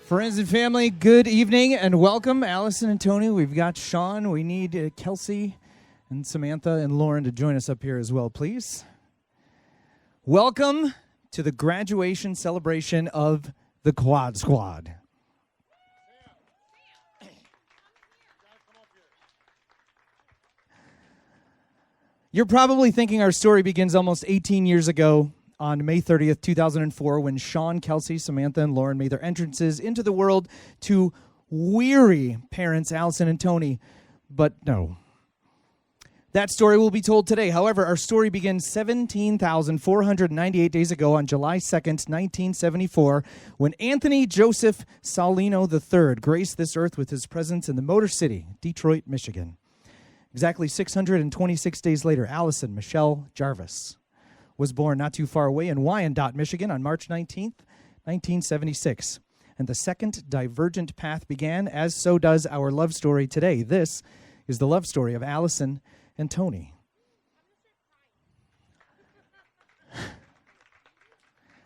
Friends and family, good evening and welcome. Allison and Tony, we've got Sean. We need Kelsey and Samantha and Lauren to join us up here as well, please. Welcome to the graduation celebration of the Quad Squad. You're probably thinking our story begins almost 18 years ago on May 30th, 2004, when Sean, Kelsey, Samantha, and Lauren made their entrances into the world to weary parents Allison and Tony. But no. That story will be told today. However, our story begins 17,498 days ago on July 2nd, 1974, when Anthony Joseph Salino III graced this earth with his presence in the Motor City, Detroit, Michigan. Exactly 626 days later, Allison Michelle Jarvis was born not too far away in Wyandotte, Michigan on March 19th, 1976. And the second divergent path began, as so does our love story today. This is the love story of Allison and Tony.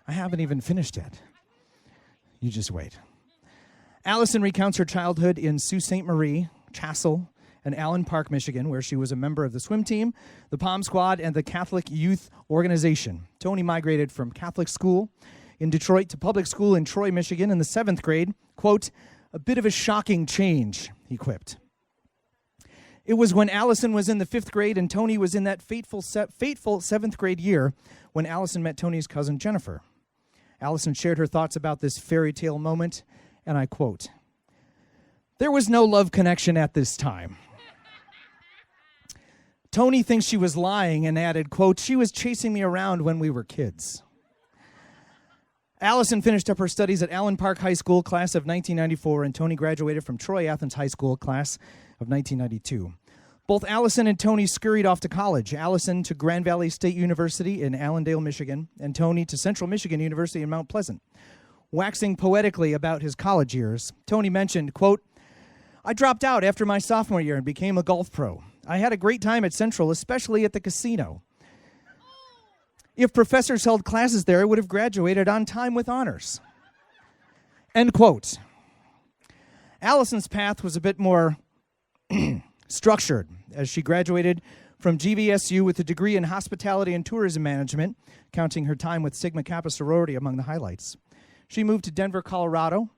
I haven't even finished yet. You just wait. Allison recounts her childhood in Sault Ste. Marie, Chassel, and Allen Park, Michigan, where she was a member of the swim team, the Pom Squad, and the Catholic Youth Organization. Tony migrated from Catholic school in Detroit to public school in Troy, Michigan in the 7th grade. Quote, "A bit of a shocking change," he quipped. It was when Allison was in the 5th grade and Tony was in that fateful 7th grade year when Allison met Tony's cousin Jennifer. Allison shared her thoughts about this fairy tale moment, and I quote, "There was no love connection at this time." Tony thinks she was lying and added, quote, "She was chasing me around when we were kids." Allison finished up her studies at Allen Park High School, class of 1994, and Tony graduated from Troy Athens High School, class of 1992. Both Allison and Tony scurried off to college, Allison to Grand Valley State University in Allendale, Michigan, and Tony to Central Michigan University in Mount Pleasant. Waxing poetically about his college years, Tony mentioned, quote, "I dropped out after my sophomore year and became a golf pro. I had a great time at Central, especially at the casino. If professors held classes there, I would have graduated on time with honors." End quote. Allison's path was a bit more structured, as she graduated from GVSU with a degree in hospitality and tourism management, counting her time with Sigma Kappa sorority among the highlights. She moved to Denver, Colorado,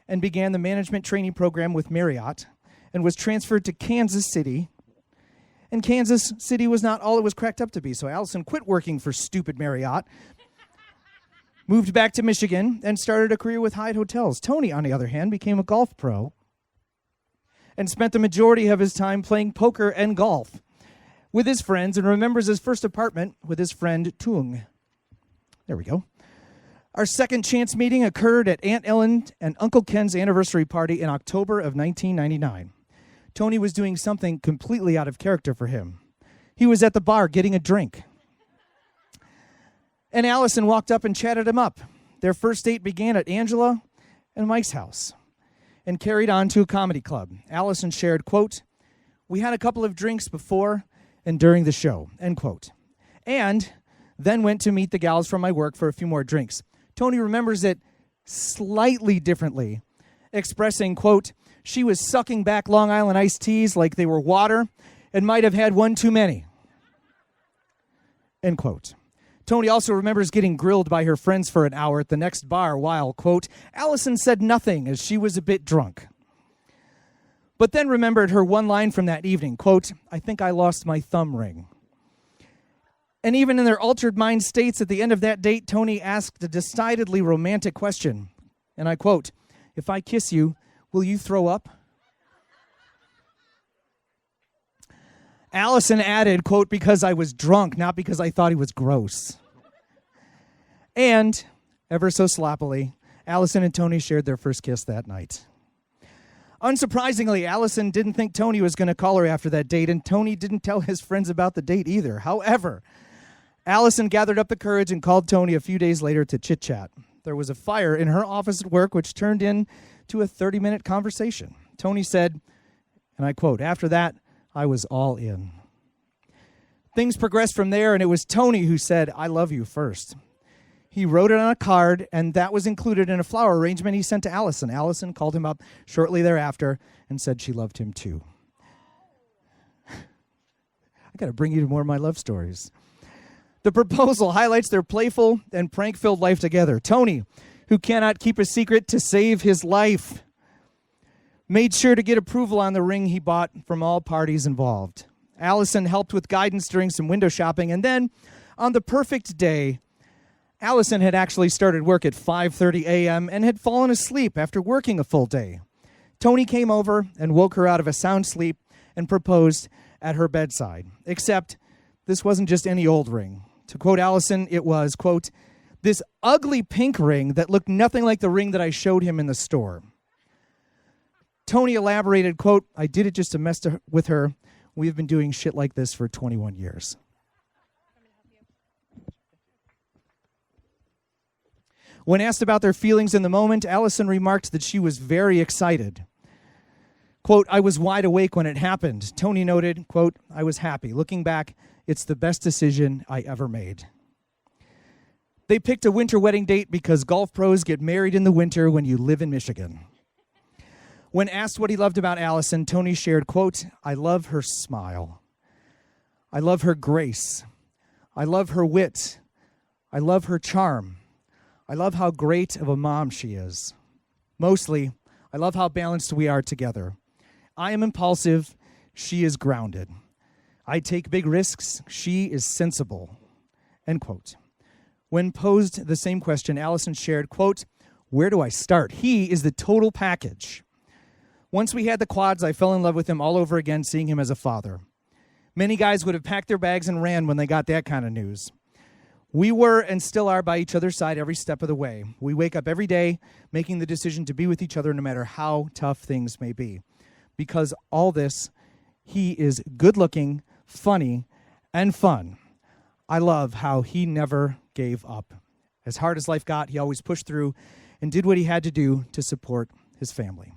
and began the management training program with Marriott, and was transferred to Kansas City. And Kansas City was not all it was cracked up to be, so Allison quit working for stupid Marriott, moved back to Michigan, and started a career with Hyatt Hotels. Tony, on the other hand, became a golf pro and spent the majority of his time playing poker and golf with his friends, and remembers his first apartment with his friend Tung. There we go. Our second chance meeting occurred at Aunt Ellen and Uncle Ken's anniversary party in October of 1999. Tony was doing something completely out of character for him. He was at the bar getting a drink. And Allison walked up and chatted him up. Their first date began at Angela and Mike's house and carried on to a comedy club. Allison shared, quote, "We had a couple of drinks before and during the show," end quote. And then went to meet the gals from my work for a few more drinks. Tony remembers it slightly differently, expressing, quote, "She was sucking back Long Island iced teas like they were water and might have had one too many," end quote. Tony also remembers getting grilled by her friends for an hour at the next bar while, quote, "Allison said nothing as she was a bit drunk," but then remembered her one line from that evening, quote, "I think I lost my thumb ring." And even in their altered mind states at the end of that date, Tony asked a decidedly romantic question, and I quote, "If I kiss you, will you throw up?" Allison added, quote, "Because I was drunk, not because I thought he was gross." And, ever so sloppily, Allison and Tony shared their first kiss that night. Unsurprisingly, Allison didn't think Tony was going to call her after that date, and Tony didn't tell his friends about the date either. However, Allison gathered up the courage and called Tony a few days later to chit-chat. There was a fire in her office at work, which turned into a 30-minute conversation. Tony said, and I quote, "After that, I was all in." Things progressed from there, and it was Tony who said, "I love you" first. He wrote it on a card, and that was included in a flower arrangement he sent to Allison. Allison called him up shortly thereafter and said she loved him too. I got to bring you to more of my love stories. The proposal highlights their playful and prank-filled life together. Tony, who cannot keep a secret to save his life, made sure to get approval on the ring he bought from all parties involved. Allison helped with guidance during some window shopping, and then, on the perfect day, Allison had actually started work at 5:30 a.m. and had fallen asleep after working a full day. Tony came over and woke her out of a sound sleep and proposed at her bedside. Except this wasn't just any old ring. To quote Allison, it was, quote, "this ugly pink ring that looked nothing like the ring that I showed him in the store." Tony elaborated, quote, "I did it just to mess with her. We've been doing shit like this for 21 years. When asked about their feelings in the moment, Allison remarked that she was very excited. Quote, "I was wide awake when it happened." Tony noted, quote, "I was happy. Looking back, it's the best decision I ever made." They picked a winter wedding date because golf pros get married in the winter when you live in Michigan. When asked what he loved about Allison, Tony shared, quote, "I love her smile. I love her grace. I love her wit. I love her charm. I love how great of a mom she is. Mostly, I love how balanced we are together. I am impulsive. She is grounded. I take big risks. She is sensible." End quote. When posed the same question, Allison shared, quote, "Where do I start? He is the total package. Once we had the quads, I fell in love with him all over again, seeing him as a father. Many guys would have packed their bags and ran when they got that kind of news. We were and still are by each other's side every step of the way. We wake up every day making the decision to be with each other no matter how tough things may be. Because all this, he is good-looking, funny, and fun. I love how he never gave up. As hard as life got, he always pushed through and did what he had to do to support his family."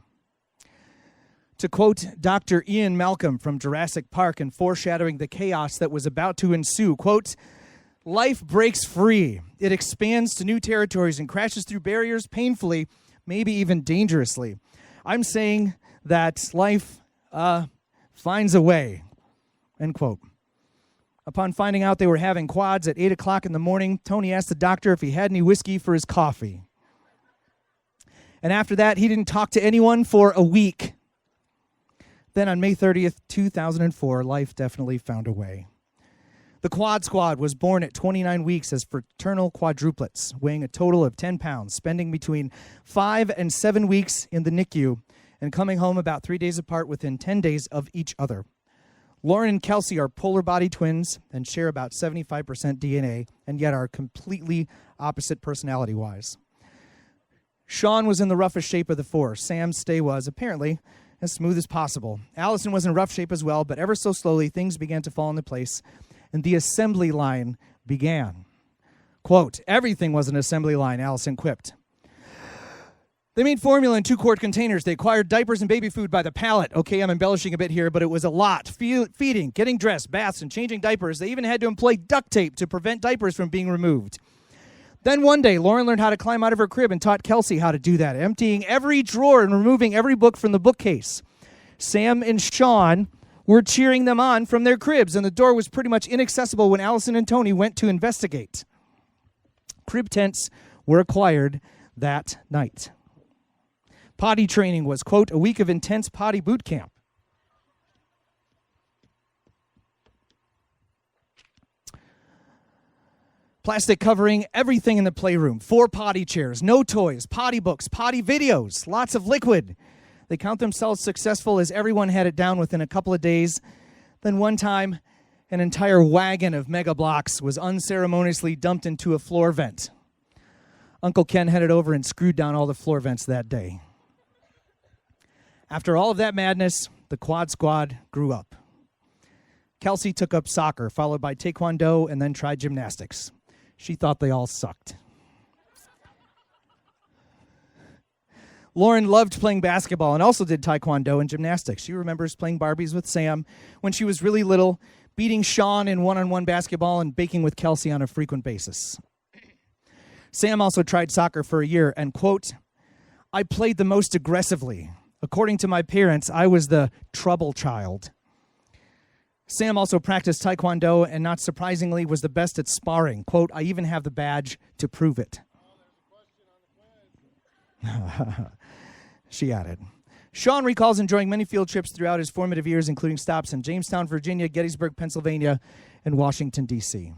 To quote Dr. Ian Malcolm from Jurassic Park and foreshadowing the chaos that was about to ensue, quote, "Life breaks free. It expands to new territories and crashes through barriers painfully, maybe even dangerously. I'm saying that life finds a way." End quote. Upon finding out they were having quads at 8 o'clock in the morning, Tony asked the doctor if he had any whiskey for his coffee. And after that, he didn't talk to anyone for a week. Then on May 30th, 2004, life definitely found a way. The Quad Squad was born at 29 weeks as fraternal quadruplets, weighing a total of 10 pounds, spending between 5 and 7 weeks in the NICU and coming home about 3 days apart within 10 days of each other. Lauren and Kelsey are polar body twins and share about 75% DNA, and yet are completely opposite personality-wise. Sean was in the roughest shape of the four. Sam's stay was, apparently, as smooth as possible. Allison was in rough shape as well, but ever so slowly, things began to fall into place, and the assembly line began. Quote, "Everything was an assembly line," Allison quipped. "They made formula in 2-quart containers. They acquired diapers and baby food by the pallet." Okay, I'm embellishing a bit here, but it was a lot. Feeding, getting dressed, baths, and changing diapers. They even had to employ duct tape to prevent diapers from being removed. Then one day, Lauren learned how to climb out of her crib and taught Kelsey how to do that, emptying every drawer and removing every book from the bookcase. Sam and Sean were cheering them on from their cribs, and the door was pretty much inaccessible when Allison and Tony went to investigate. Crib tents were acquired that night. Potty training was, quote, "a week of intense potty boot camp." Plastic covering everything in the playroom. 4 potty chairs, no toys, potty books, potty videos, lots of liquid. They count themselves successful as everyone had it down within a couple of days. Then one time, an entire wagon of Mega Blocks was unceremoniously dumped into a floor vent. Uncle Ken headed over and screwed down all the floor vents that day. After all of that madness, the Quad Squad grew up. Kelsey took up soccer, followed by taekwondo, and then tried gymnastics. She thought they all sucked. Lauren loved playing basketball and also did taekwondo and gymnastics. She remembers playing Barbies with Sam when she was really little, beating Sean in one-on-one basketball, and baking with Kelsey on a frequent basis. Sam also tried soccer for a year and, quote, I played the most aggressively. According to my parents, I was the trouble child. Sam also practiced Taekwondo and, not surprisingly, was the best at sparring. Quote, I even have the badge to prove it. She added. Sean recalls enjoying many field trips throughout his formative years, including stops in Jamestown, Virginia, Gettysburg, Pennsylvania, and Washington, D.C.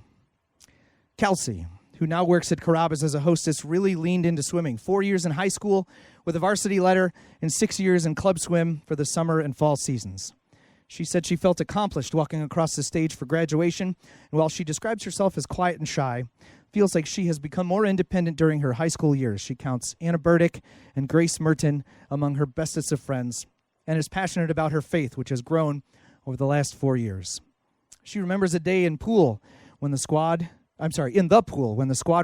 Kelsey, who now works at Carrabba's as a hostess, really leaned into swimming. 4 years in high school with a varsity letter and 6 years in club swim for the summer and fall seasons. She said she felt accomplished walking across the stage for graduation, and while she describes herself as quiet and shy, feels like she has become more independent during her high school years. She counts Anna Burdick and Grace Merton among her bestest of friends and is passionate about her faith, which has grown over the last 4 years. She remembers a day in the pool when the squad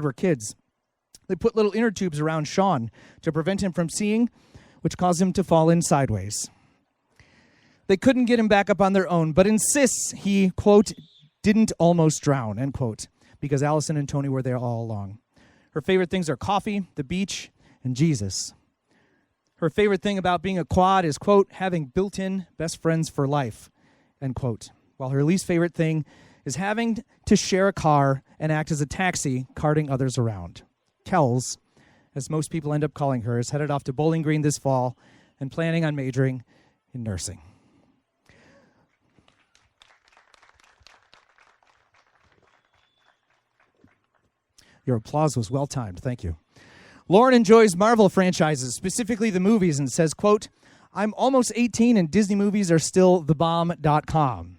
were kids. They put little inner tubes around Sean to prevent him from seeing, which caused him to fall in sideways. They couldn't get him back up on their own, but insists he, quote, didn't almost drown, end quote, because Allison and Tony were there all along. Her favorite things are coffee, the beach, and Jesus. Her favorite thing about being a quad is, quote, having built-in best friends for life, end quote. While her least favorite thing is having to share a car and act as a taxi, carting others around. Kels, as most people end up calling her, is headed off to Bowling Green this fall and planning on majoring in nursing. Your applause was well-timed. Thank you. Lauren enjoys Marvel franchises, specifically the movies, and says, quote, I'm almost 18 and Disney movies are still thebomb.com.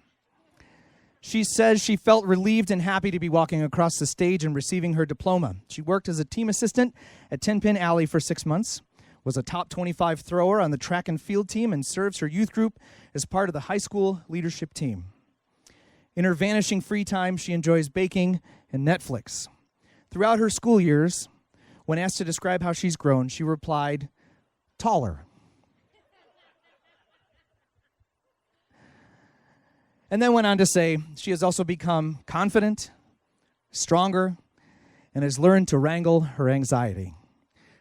She says she felt relieved and happy to be walking across the stage and receiving her diploma. She worked as a team assistant at 10 Pin Alley for 6 months, was a top 25 thrower on the track and field team, and serves her youth group as part of the high school leadership team. In her vanishing free time, she enjoys baking and Netflix. Throughout her school years, when asked to describe how she's grown, she replied, taller. And then went on to say she has also become confident, stronger, and has learned to wrangle her anxiety.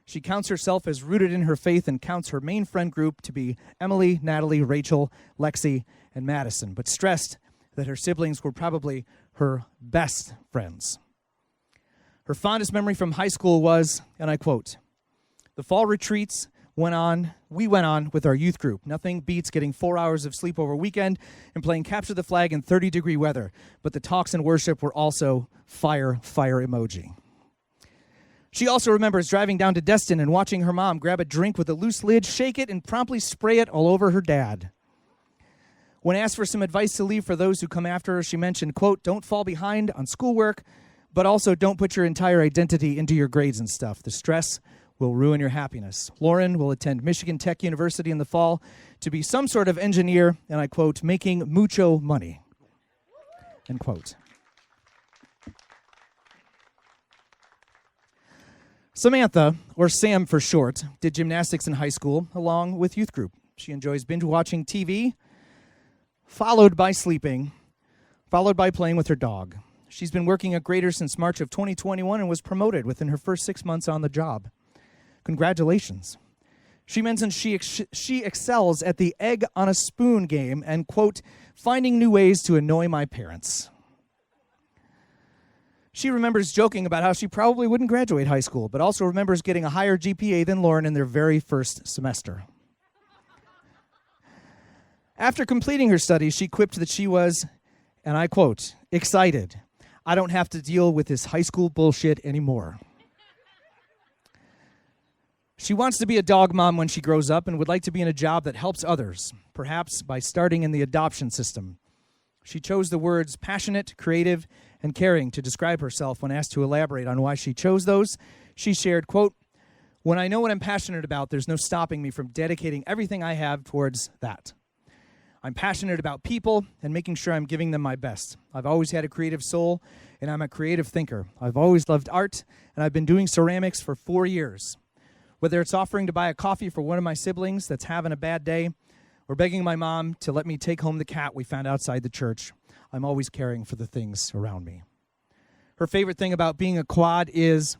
She counts herself as rooted in her faith and counts her main friend group to be Emily, Natalie, Rachel, Lexi, and Madison, but stressed that her siblings were probably her best friends. Her fondest memory from high school was, and I quote, the fall retreats we went on with our youth group. Nothing beats getting 4 hours of sleep over weekend and playing capture the flag in 30-degree weather. But the talks and worship were also fire emoji. She also remembers driving down to Destin and watching her mom grab a drink with a loose lid, shake it, and promptly spray it all over her dad. When asked for some advice to leave for those who come after her, she mentioned, quote, don't fall behind on schoolwork, but also don't put your entire identity into your grades and stuff. The stress will ruin your happiness. Lauren will attend Michigan Tech University in the fall to be some sort of engineer, and I quote, making mucho money, end quote. Samantha, or Sam for short, did gymnastics in high school along with youth group. She enjoys binge-watching TV, followed by sleeping, followed by playing with her dog. She's been working at Grader since March of 2021 and was promoted within her first 6 months on the job. Congratulations. She mentions she excels at the egg on a spoon game and, quote, finding new ways to annoy my parents. She remembers joking about how she probably wouldn't graduate high school, but also remembers getting a higher GPA than Lauren in their very first semester. After completing her studies, she quipped that she was, and I quote, excited. I don't have to deal with this high school bullshit anymore. She wants to be a dog mom when she grows up and would like to be in a job that helps others, perhaps by starting in the adoption system. She chose the words passionate, creative, and caring to describe herself when asked to elaborate on why she chose those. She shared, quote, when I know what I'm passionate about, there's no stopping me from dedicating everything I have towards that. I'm passionate about people and making sure I'm giving them my best. I've always had a creative soul, and I'm a creative thinker. I've always loved art, and I've been doing ceramics for 4 years. Whether it's offering to buy a coffee for one of my siblings that's having a bad day, or begging my mom to let me take home the cat we found outside the church, I'm always caring for the things around me. Her favorite thing about being a quad is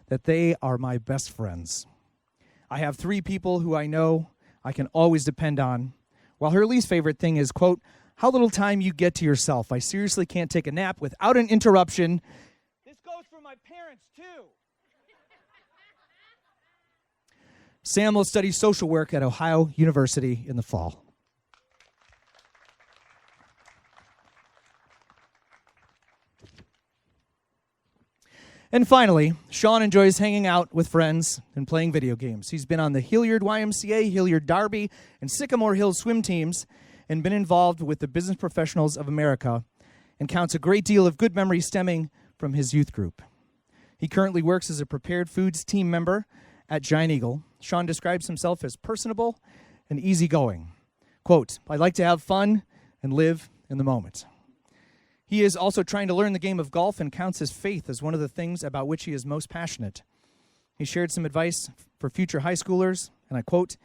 that they are my best friends. I have 3 people who I know I can always depend on, while her least favorite thing is, quote, how little time you get to yourself. I seriously can't take a nap without an interruption. This goes for my parents, too. Sam will study social work at Ohio University in the fall. And finally, Sean enjoys hanging out with friends and playing video games. He's been on the Hilliard YMCA, Hilliard Derby, and Sycamore Hills swim teams, and been involved with the Business Professionals of America, and counts a great deal of good memories stemming from his youth group. He currently works as a prepared foods team member at Giant Eagle. Sean describes himself as personable and easygoing. Quote, I like to have fun and live in the moment. He is also trying to learn the game of golf and counts his faith as one of the things about which he is most passionate. He shared some advice for future high schoolers, and I quote,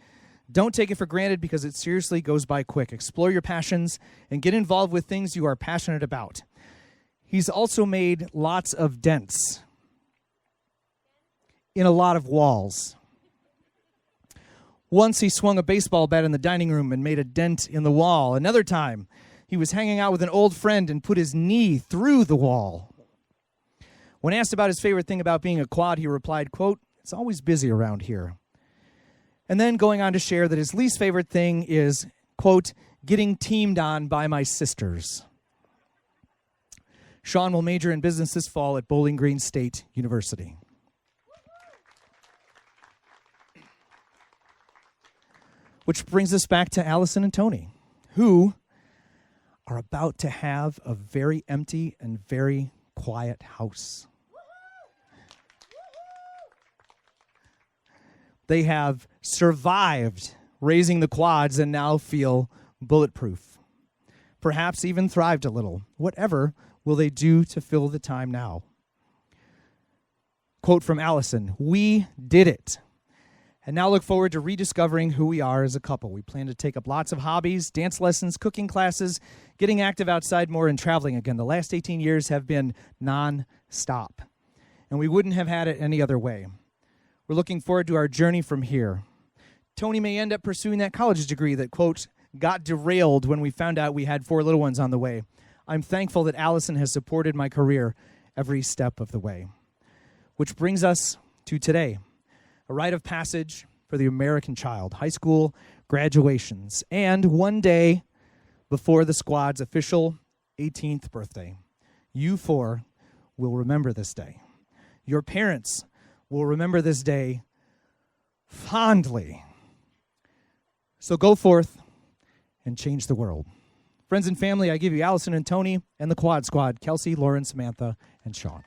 don't take it for granted because it seriously goes by quick. Explore your passions and get involved with things you are passionate about. He's also made lots of dents in a lot of walls. Once he swung a baseball bat in the dining room and made a dent in the wall. Another time, he was hanging out with an old friend and put his knee through the wall. When asked about his favorite thing about being a quad, he replied, quote, it's always busy around here. And then going on to share that his least favorite thing is, quote, getting teamed on by my sisters. Sean will major in business this fall at Bowling Green State University. Which brings us back to Allison and Tony, who are about to have a very empty and very quiet house. They have survived raising the quads and now feel bulletproof. Perhaps even thrived a little. Whatever will they do to fill the time now? Quote from Allison, we did it. And now look forward to rediscovering who we are as a couple. We plan to take up lots of hobbies, dance lessons, cooking classes, getting active outside more, and traveling again. The last 18 years have been non-stop. And we wouldn't have had it any other way. We're looking forward to our journey from here. Tony may end up pursuing that college degree that, quote, got derailed when we found out we had 4 little ones on the way. I'm thankful that Allison has supported my career every step of the way. Which brings us to today, a rite of passage for the American child, high school graduations, and one day before the squad's official 18th birthday. You 4 will remember this day. Your parents will remember this day fondly. So go forth and change the world. Friends and family, I give you Allison and Tony and the Quad Squad, Kelsey, Lauren, Samantha, and Sean.